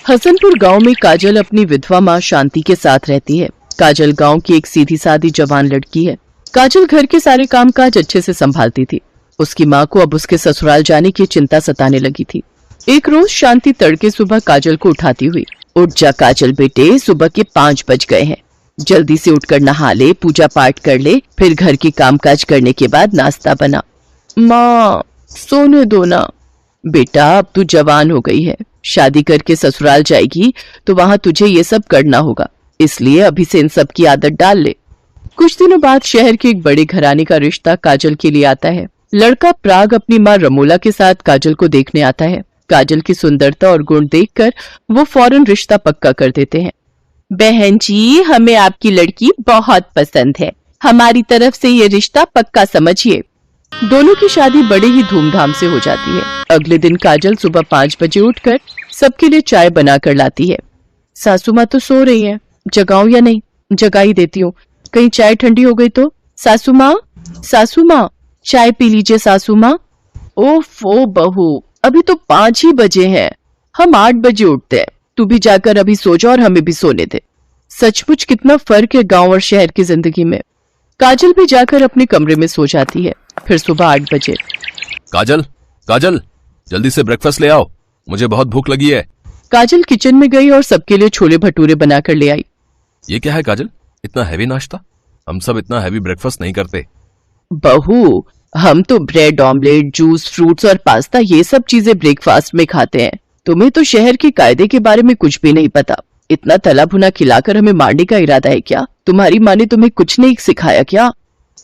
हसनपुर गांव में काजल अपनी विधवा माँ शांति के साथ रहती है। काजल गांव की एक सीधी सादी जवान लड़की है। काजल घर के सारे कामकाज अच्छे से संभालती थी। उसकी माँ को अब उसके ससुराल जाने की चिंता सताने लगी थी। एक रोज शांति तड़के सुबह काजल को उठाती हुई, उठ जा काजल बेटे, सुबह के 5 बज गए हैं, जल्दी से उठकर नहा ले, पूजा पाठ कर ले, फिर घर के कामकाज करने के बाद नाश्ता बना। माँ सोने दो ना। बेटा अब तू जवान हो गई है, शादी करके ससुराल जाएगी तो वहाँ तुझे ये सब करना होगा, इसलिए अभी से इन सब की आदत डाल ले। कुछ दिनों बाद शहर के एक बड़े घराने का रिश्ता काजल के लिए आता है। लड़का प्राग अपनी माँ रमोला के साथ काजल को देखने आता है। काजल की सुंदरता और गुण देखकर वो फौरन रिश्ता पक्का कर देते हैं। बहन जी, हमें आपकी लड़की बहुत पसंद है, हमारी तरफ से ये रिश्ता पक्का समझिए। दोनों की शादी बड़े ही धूमधाम से हो जाती है। अगले दिन काजल सुबह 5 बजे उठकर सबके लिए चाय बनाकर लाती है। सासू माँ तो सो रही है, जगाऊं या नहीं? जगा ही देती हूँ, कहीं चाय ठंडी हो गई तो। सासू माँ चाय पी लीजिए सासू माँ। ओफो बहू, अभी तो 5 ही बजे हैं, हम 8 बजे उठते हैं, तू भी जाकर अभी सो जा और हमें भी सोने दे। सचमुच कितना फर्क है गांव और शहर की जिंदगी में। काजल भी जाकर अपने कमरे में सो जाती है। फिर सुबह 8 बजे काजल जल्दी से ब्रेकफास्ट ले आओ, मुझे बहुत भूख लगी है। काजल किचन में गई और सबके लिए छोले भटूरे बनाकर ले आई। ये क्या है काजल, इतना हैवी नाश्ता? हम सब इतना हैवी ब्रेकफास्ट नहीं करते। बहू, हम तो ब्रेड ऑमलेट, जूस, फ्रूट्स और पास्ता ये सब चीजें ब्रेकफास्ट में खाते हैं। तुम्हें तो शहर के कायदे के बारे में कुछ भी नहीं पता। इतना तला भुना खिलाकर हमें मारने का इरादा है क्या? तुम्हारी माँ ने तुम्हें कुछ नहीं सिखाया क्या?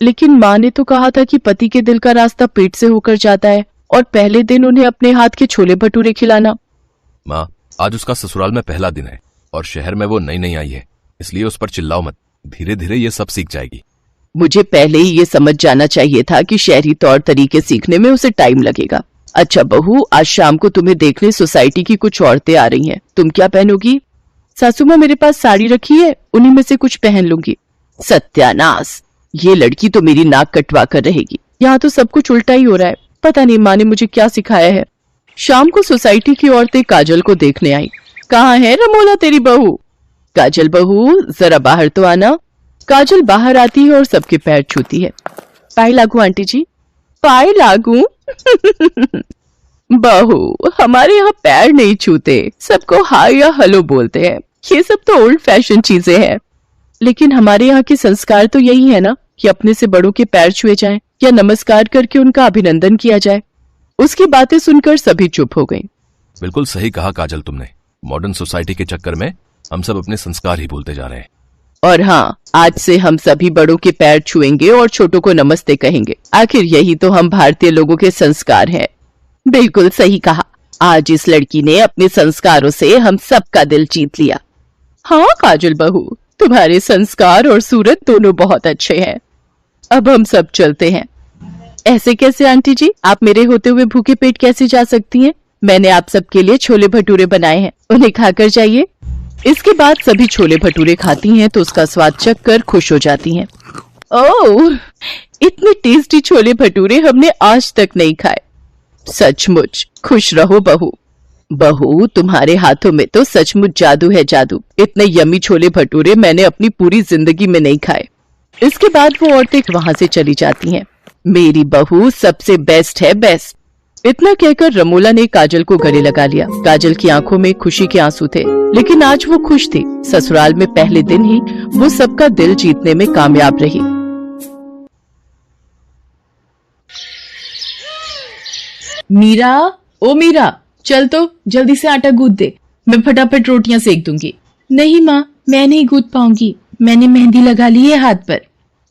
लेकिन माँ ने तो कहा था कि पति के दिल का रास्ता पेट से होकर जाता है और पहले दिन उन्हें अपने हाथ के छोले भटूरे खिलाना। माँ, आज उसका ससुराल में पहला दिन है और शहर में वो नई आई है, इसलिए उस पर चिल्लाओ मत, धीरे धीरे ये सब सीख जाएगी। मुझे पहले ही ये समझ जाना चाहिए था कि शहरी तौर तरीके सीखने में उसे टाइम लगेगा। अच्छा बहू, आज शाम को तुम्हें देखने सोसाइटी की कुछ औरतें आ रही हैं, तुम क्या पहनोगी? सासू माँ मेरे पास साड़ी रखी है, उन्हीं में से कुछ पहन लूंगी। सत्यानाश, ये लड़की तो मेरी नाक कटवा कर रहेगी। यहाँ तो सब कुछ उल्टा ही हो रहा है, पता नहीं माँ ने मुझे क्या सिखाया है। शाम को सोसाइटी की औरतें काजल को देखने आई। कहाँ है रमोला तेरी बहू? काजल बहू जरा बाहर तो आना। काजल बाहर आती है और सबके पैर छूती है। पाई लागू आंटी जी, पाई लागू। बहू, हमारे यहाँ पैर नहीं छूते, सबको हाय या हेलो बोलते हैं। ये सब तो ओल्ड फैशन चीजें हैं, लेकिन हमारे यहाँ के संस्कार तो यही है ना कि अपने से बड़ों के पैर छुए जाएं या नमस्कार करके उनका अभिनंदन किया जाए। उसकी बातें सुनकर सभी चुप हो गईं। बिल्कुल सही कहा काजल तुमने, मॉडर्न सोसाइटी के चक्कर में हम सब अपने संस्कार ही भूलते जा रहे हैं। और हाँ, आज से हम सभी बड़ों के पैर छुएंगे और छोटों को नमस्ते कहेंगे। आखिर यही तो हम भारतीय लोगों के संस्कार हैं। बिल्कुल सही कहा, आज इस लड़की ने अपने संस्कारों से हम सबका दिल जीत लिया। हाँ काजल बहू, तुम्हारे संस्कार और सूरत दोनों बहुत अच्छे हैं। अब हम सब चलते हैं। ऐसे कैसे आंटी जी, आप मेरे होते हुए भूखे पेट कैसे जा सकती हैं? मैंने आप सबके लिए छोले भटूरे बनाए हैं, उन्हें खाकर जाइए। इसके बाद सभी छोले भटूरे खाती हैं तो उसका स्वाद चखकर खुश हो जाती हैं। ओह, इतने टेस्टी छोले भटूरे हमने आज तक नहीं खाए। सचमुच खुश रहो बहू। बहू, तुम्हारे हाथों में तो सचमुच जादू है, जादू। इतने यम्मी छोले भटूरे मैंने अपनी पूरी जिंदगी में नहीं खाए। इसके बाद वो औरतें वहां से चली जाती हैं। मेरी बहू सबसे बेस्ट है, बेस्ट। इतना कहकर रमोला ने काजल को गले लगा लिया। काजल की आंखों में खुशी के आंसू थे, लेकिन आज वो खुश थी। ससुराल में पहले दिन ही वो सबका दिल जीतने में कामयाब रही। मीरा, ओ मीरा, चल तो जल्दी से आटा गूंथ दे, मैं फटाफट रोटियां सेक दूंगी। नहीं माँ, मैं नहीं गूंथ पाऊंगी, मैंने मेहंदी लगा ली है हाथ पर।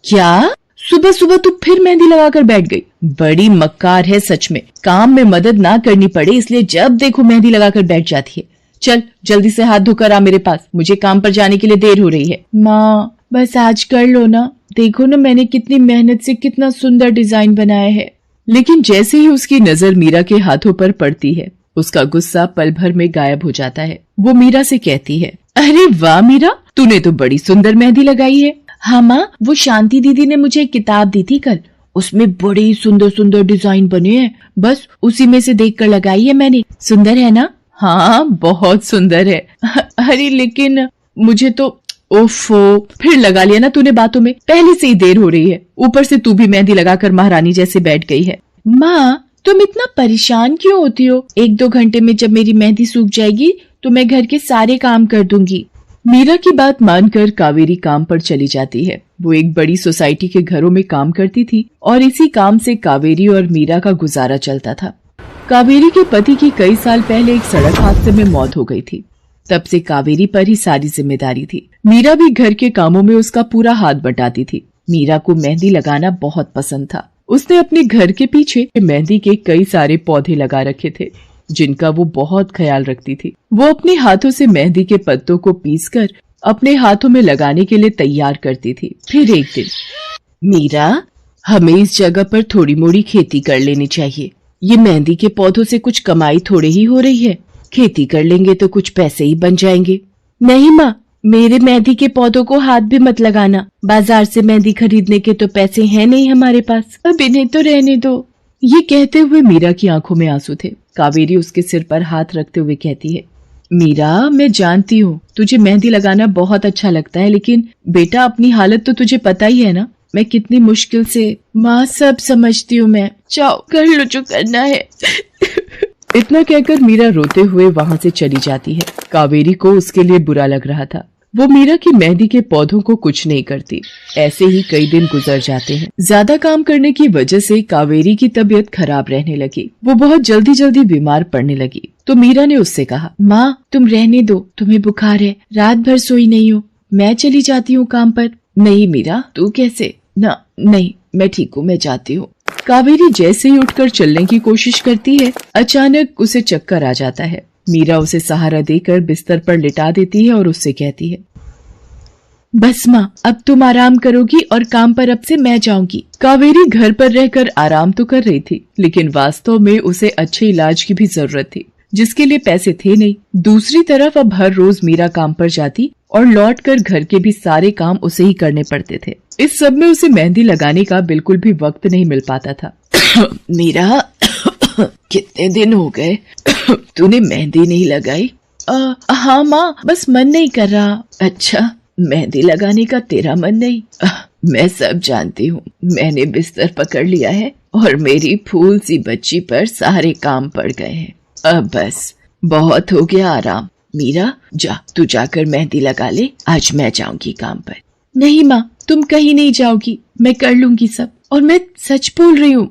क्या? सुबह सुबह तू फिर मेहंदी लगाकर बैठ गई? बड़ी मक्कार है सच में, काम में मदद ना करनी पड़े इसलिए जब देखो मेहंदी लगाकर बैठ जाती है। चल जल्दी से हाथ धोकर आ मेरे पास, मुझे काम पर जाने के लिए देर हो रही है। माँ बस आज कर लो ना, देखो ना मैंने कितनी मेहनत से कितना सुंदर डिजाइन बनाया है। लेकिन जैसे ही उसकी नजर मीरा के हाथों पर पड़ती है, उसका गुस्सा पल भर में गायब हो जाता है। वो मीरा से कहती है, अरे वाह मीरा, तूने तो बड़ी सुंदर मेहंदी लगाई है। हाँ माँ, वो शांति दीदी ने मुझे एक किताब दी थी कल, उसमें बड़े ही सुंदर सुंदर डिजाइन बने हैं, बस उसी में से देखकर लगाई है मैंने। सुंदर है ना? हाँ बहुत सुंदर है। अरे लेकिन मुझे तो, ओफो, फिर लगा लिया ना तूने बातों में। पहले से ही देर हो रही है, ऊपर से तू भी मेहंदी लगाकर महारानी जैसे बैठ गई है। माँ तुम इतना परेशान क्यों होती हो? 1-2 घंटे में जब मेरी मेहंदी सूख जाएगी तो मैं घर के सारे काम कर दूंगी। मीरा की बात मानकर कावेरी काम पर चली जाती है। वो एक बड़ी सोसाइटी के घरों में काम करती थी और इसी काम से कावेरी और मीरा का गुजारा चलता था। कावेरी के पति की कई साल पहले एक सड़क हादसे में मौत हो गई थी। तब से कावेरी पर ही सारी जिम्मेदारी थी। मीरा भी घर के कामों में उसका पूरा हाथ बटाती थी। मीरा को मेहंदी लगाना बहुत पसंद था। उसने अपने घर के पीछे मेहंदी के कई सारे पौधे लगा रखे थे जिनका वो बहुत ख्याल रखती थी। वो अपने हाथों से मेहंदी के पत्तों को पीसकर अपने हाथों में लगाने के लिए तैयार करती थी। फिर एक दिन, मीरा हमें इस जगह पर थोड़ी मोड़ी खेती कर लेनी चाहिए। ये मेहंदी के पौधों से कुछ कमाई थोड़े ही हो रही है, खेती कर लेंगे तो कुछ पैसे ही बन जाएंगे। नहीं माँ, मेरे मेहंदी के पौधों को हाथ भी मत लगाना। बाजार से मेहंदी खरीदने के तो पैसे हैं नहीं हमारे पास, अब इन्हें तो रहने दो। ये कहते हुए मीरा की आंखों में आंसू थे। कावेरी उसके सिर पर हाथ रखते हुए कहती है, मीरा मैं जानती हूँ तुझे मेहंदी लगाना बहुत अच्छा लगता है, लेकिन बेटा अपनी हालत तो तुझे पता ही है ना, मैं कितनी मुश्किल से। माँ सब समझती हूँ मैं, जाओ कर लो जो करना है। इतना कहकर मीरा रोते हुए वहाँ से चली जाती है। कावेरी को उसके लिए बुरा लग रहा था। वो मीरा की मेहंदी के पौधों को कुछ नहीं करती। ऐसे ही कई दिन गुजर जाते हैं। ज्यादा काम करने की वजह से कावेरी की तबीयत खराब रहने लगी। वो बहुत जल्दी जल्दी बीमार पड़ने लगी। तो मीरा ने उससे कहा, माँ तुम रहने दो, तुम्हें बुखार है, रात भर सोई नहीं हो, मैं चली जाती हूँ काम पर। नहीं मीरा, तू कैसे? ना नहीं, मैं ठीक हूँ, मैं जाती हूँ। कावेरी जैसे ही उठकर चलने की कोशिश करती है, अचानक उसे चक्कर आ जाता है। मीरा उसे सहारा देकर बिस्तर पर लिटा देती है और उससे कहती है, बस माँ अब तुम आराम करोगी और काम पर अब से मैं जाऊंगी। कावेरी घर पर रहकर आराम तो कर रही थी, लेकिन वास्तव में उसे अच्छे इलाज की भी जरूरत थी, जिसके लिए पैसे थे नहीं। दूसरी तरफ अब हर रोज मीरा काम पर जाती और लौटकर घर के भी सारे काम उसे ही करने पड़ते थे। इस सब में उसे मेहंदी लगाने का बिल्कुल भी वक्त नहीं मिल पाता था। मीरा कितने दिन हो गए तूने मेहंदी नहीं लगाई? हाँ माँ, बस मन नहीं कर रहा। अच्छा, मेहंदी लगाने का तेरा मन नहीं? मैं सब जानती हूँ। मैंने बिस्तर पकड़ लिया है और मेरी फूल सी बच्ची पर सारे काम पड़ गए हैं। अब बस बहुत हो गया आराम। मीरा जा, तू जाकर मेहंदी लगा ले, आज मैं जाऊंगी काम पर। नहीं माँ, तुम कहीं नहीं जाओगी, मैं कर लूंगी सब। और मैं सच बोल रही हूँ,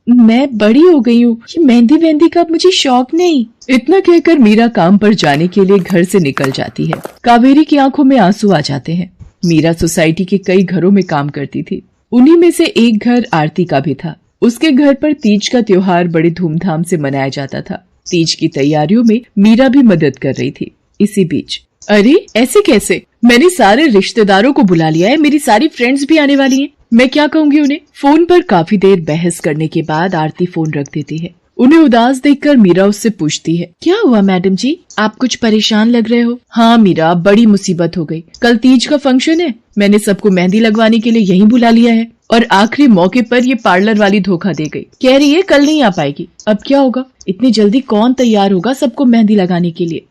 मैं बड़ी हो गई हूँ, ये मेहंदी वेहंदी का मुझे शौक नहीं। इतना कहकर मीरा काम पर जाने के लिए घर से निकल जाती है। कावेरी की आंखों में आंसू आ जाते हैं। मीरा सोसाइटी के कई घरों में काम करती थी। उन्हीं में से एक घर आरती का भी था। उसके घर पर तीज का त्योहार बड़े धूमधाम से मनाया जाता था। तीज की तैयारियों में मीरा भी मदद कर रही थी। इसी बीच, अरे ऐसे कैसे? मैंने सारे रिश्तेदारों को बुला लिया है, मेरी सारी फ्रेंड्स भी आने वाली हैं। मैं क्या कहूँगी उन्हें? फोन पर काफी देर बहस करने के बाद आरती फोन रख देती है। उन्हें उदास देखकर मीरा उससे पूछती है, क्या हुआ मैडम जी, आप कुछ परेशान लग रहे हो? हाँ मीरा, बड़ी मुसीबत हो गई। कल तीज का फंक्शन है, मैंने सबको मेहंदी लगवाने के लिए यहीं बुला लिया है और आखिरी मौके पर ये पार्लर वाली धोखा दे गई। कह रही है कल नहीं आ पाएगी। अब क्या होगा? इतनी जल्दी कौन तैयार होगा सबको मेहंदी लगाने के लिए?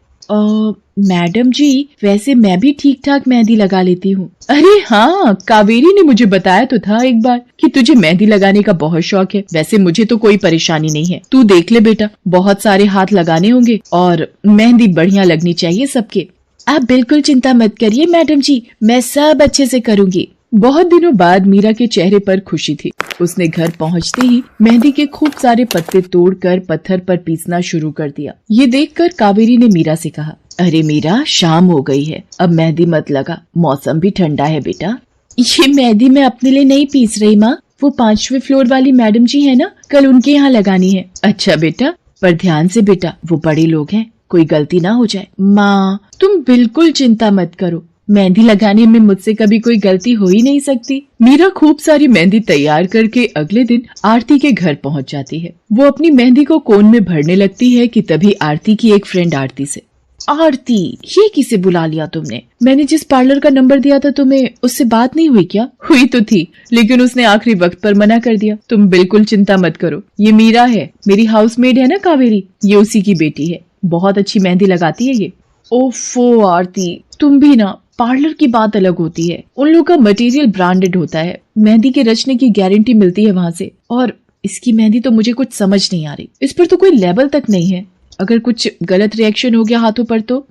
मैडम जी, वैसे मैं भी ठीक ठाक मेहंदी लगा लेती हूँ। अरे हाँ, कावेरी ने मुझे बताया तो था एक बार कि तुझे मेहंदी लगाने का बहुत शौक है। वैसे मुझे तो कोई परेशानी नहीं है, तू देख ले बेटा, बहुत सारे हाथ लगाने होंगे और मेहंदी बढ़िया लगनी चाहिए सबके। आप बिल्कुल चिंता मत करिए मैडम जी, मैं सब अच्छे से करूँगी। बहुत दिनों बाद मीरा के चेहरे पर खुशी थी। उसने घर पहुंचते ही मेहंदी के खूब सारे पत्ते तोड़कर पत्थर पर पीसना शुरू कर दिया। ये देखकर कावेरी ने मीरा से कहा, अरे मीरा, शाम हो गई है, अब मेहंदी मत लगा, मौसम भी ठंडा है बेटा। ये मेहंदी मैं अपने लिए नहीं पीस रही माँ, वो 5वें फ्लोर वाली मैडम जी है ना, कल उनके यहाँ लगानी है। अच्छा बेटा, पर ध्यान से बेटा, वो बड़े लोग हैं, कोई गलती ना हो जाए। माँ तुम बिल्कुल चिंता मत करो, मेहंदी लगाने में मुझसे कभी कोई गलती हो ही नहीं सकती। मीरा खूब सारी मेहंदी तैयार करके अगले दिन आरती के घर पहुंच जाती है। वो अपनी मेहंदी को कोन में भरने लगती है कि तभी आरती की एक फ्रेंड आरती से, आरती ये किसे बुला लिया तुमने? मैंने जिस पार्लर का नंबर दिया था तुम्हें, उससे बात नहीं हुई क्या? हुई तो थी, लेकिन उसने आखिरी वक्त पर मना कर दिया। तुम बिल्कुल चिंता मत करो, ये मीरा है, मेरी हाउसमेड है ना कावेरी, ये उसी की बेटी है। बहुत अच्छी मेहंदी लगाती है ये। ओफो आरती, तुम भी ना, पार्लर की बात अलग होती है, उन लोगों का मटेरियल ब्रांडेड होता है, मेहंदी के रचने की गारंटी मिलती है वहां से। और इसकी मेहंदी तो मुझे कुछ समझ नहीं आ रही, इस पर तो कोई लेबल तक नहीं है, अगर कुछ गलत रिएक्शन हो गया हाथों पर तो।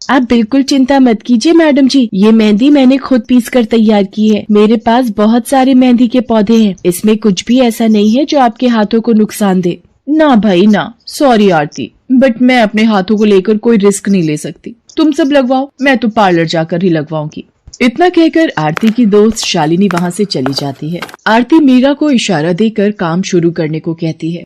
आप बिल्कुल चिंता मत कीजिए मैडम जी, ये मेहंदी मैंने खुद पीस कर तैयार की है, मेरे पास बहुत सारे मेहंदी के पौधे हैं, इसमें कुछ भी ऐसा नहीं है जो आपके हाथों को नुकसान दे। ना भाई ना, सॉरी आरती, बट मैं अपने हाथों को लेकर कोई रिस्क नहीं ले सकती, तुम सब लगवाओ, मैं तो पार्लर जाकर ही लगवाऊंगी। इतना कहकर आरती की दोस्त शालिनी वहाँ से चली जाती है। आरती मीरा को इशारा देकर काम शुरू करने को कहती है।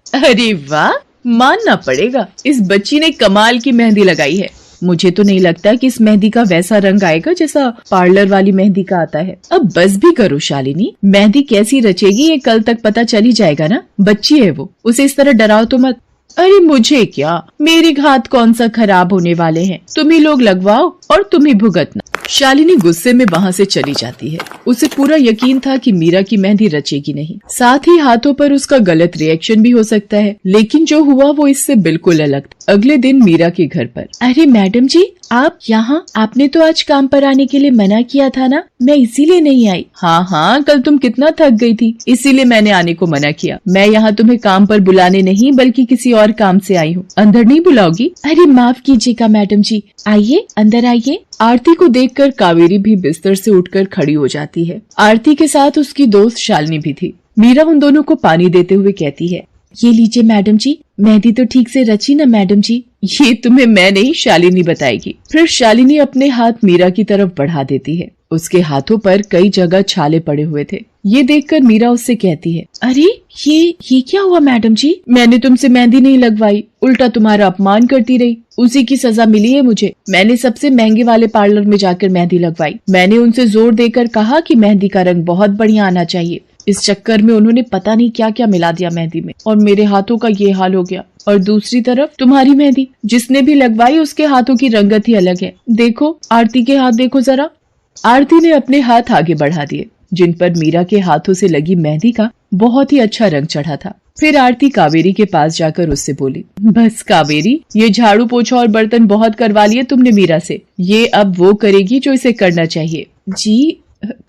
अरे वाह, मानना पड़ेगा, इस बच्ची ने कमाल की मेहंदी लगाई है। मुझे तो नहीं लगता कि इस मेहंदी का वैसा रंग आएगा जैसा पार्लर वाली मेहंदी का आता है। अब बस भी करो शालिनी, मेहंदी कैसी रचेगी ये कल तक पता चली जाएगा ना, बच्ची है वो, उसे इस तरह डराओ तो मत। अरे मुझे क्या, मेरे हाथ कौन सा खराब होने वाले हैं, तुम ही लोग लगवाओ और तुम ही भुगतना। शालिनी गुस्से में वहाँ से चली जाती है। उसे पूरा यकीन था कि मीरा की मेहंदी रचेगी नहीं, साथ ही हाथों पर उसका गलत रिएक्शन भी हो सकता है, लेकिन जो हुआ वो इससे बिल्कुल अलग था। अगले दिन मीरा के घर पर। अरे मैडम जी, आप यहाँ, आपने तो आज काम पर आने के लिए मना किया था ना, मैं इसीलिए नहीं आई। हाँ हाँ, कल तुम कितना थक गई थी, इसीलिए मैंने आने को मना किया। मैं यहाँ तुम्हें काम पर बुलाने नहीं बल्कि किसी और काम से आई हूँ, अंदर नहीं बुलाओगी? अरे माफ कीजिएगा मैडम जी, आइए अंदर आइए। आरती को देखकर कावेरी भी बिस्तर से उठकर खड़ी हो जाती है। आरती के साथ उसकी दोस्त शालिनी भी थी। मीरा उन दोनों को पानी देते हुए कहती है, ये लीजिए मैडम जी, मेहंदी तो ठीक से रची ना मैडम जी? ये तुम्हें मैं नहीं, शालिनी बताएगी। फिर शालिनी अपने हाथ मीरा की तरफ बढ़ा देती है। उसके हाथों पर कई जगह छाले पड़े हुए थे। ये देखकर मीरा उससे कहती है, अरे ये क्या हुआ मैडम जी? मैंने तुमसे मेहंदी नहीं लगवाई, उल्टा तुम्हारा अपमान करती रही, उसी की सजा मिली है मुझे। मैंने सबसे महंगे वाले पार्लर में जाकर मेहंदी लगवाई। मैंने उनसे जोर देकर कहा कि मेहंदी का रंग बहुत बढ़िया आना चाहिए। इस चक्कर में उन्होंने पता नहीं क्या क्या मिला दिया मेहंदी में, और मेरे हाथों का ये हाल हो गया। और दूसरी तरफ तुम्हारी मेहंदी, जिसने भी लगवाई उसके हाथों की रंगत ही अलग है। देखो आरती के हाथ देखो जरा। आरती ने अपने हाथ आगे बढ़ा दिए, जिन पर मीरा के हाथों से लगी मेहंदी का बहुत ही अच्छा रंग चढ़ा था। फिर आरती कावेरी के पास जाकर उससे बोली, बस कावेरी, ये झाड़ू पोछा और बर्तन बहुत करवा लिए तुमने मीरा से, ये अब वो करेगी जो इसे करना चाहिए। जी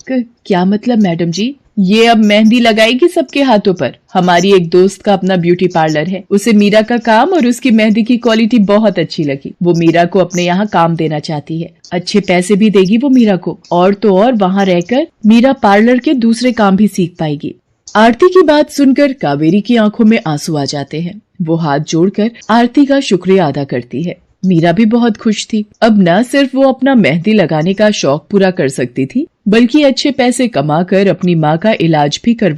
क्या मतलब मैडम जी? ये अब मेहंदी लगाएगी सबके हाथों पर। हमारी एक दोस्त का अपना ब्यूटी पार्लर है, उसे मीरा का काम और उसकी मेहंदी की क्वालिटी बहुत अच्छी लगी। वो मीरा को अपने यहाँ काम देना चाहती है, अच्छे पैसे भी देगी वो मीरा को, और तो और वहाँ रहकर मीरा पार्लर के दूसरे काम भी सीख पाएगी। आरती की बात सुनकर कावेरी की आंखों में आंसू आ जाते हैं। वो हाथ जोड़कर आरती का शुक्रिया अदा करती है। मीरा भी बहुत खुश थी। अब न सिर्फ वो अपना मेहंदी लगाने का शौक पूरा कर सकती थी, बल्कि अच्छे पैसे कमाकर अपनी माँ का इलाज भी करवा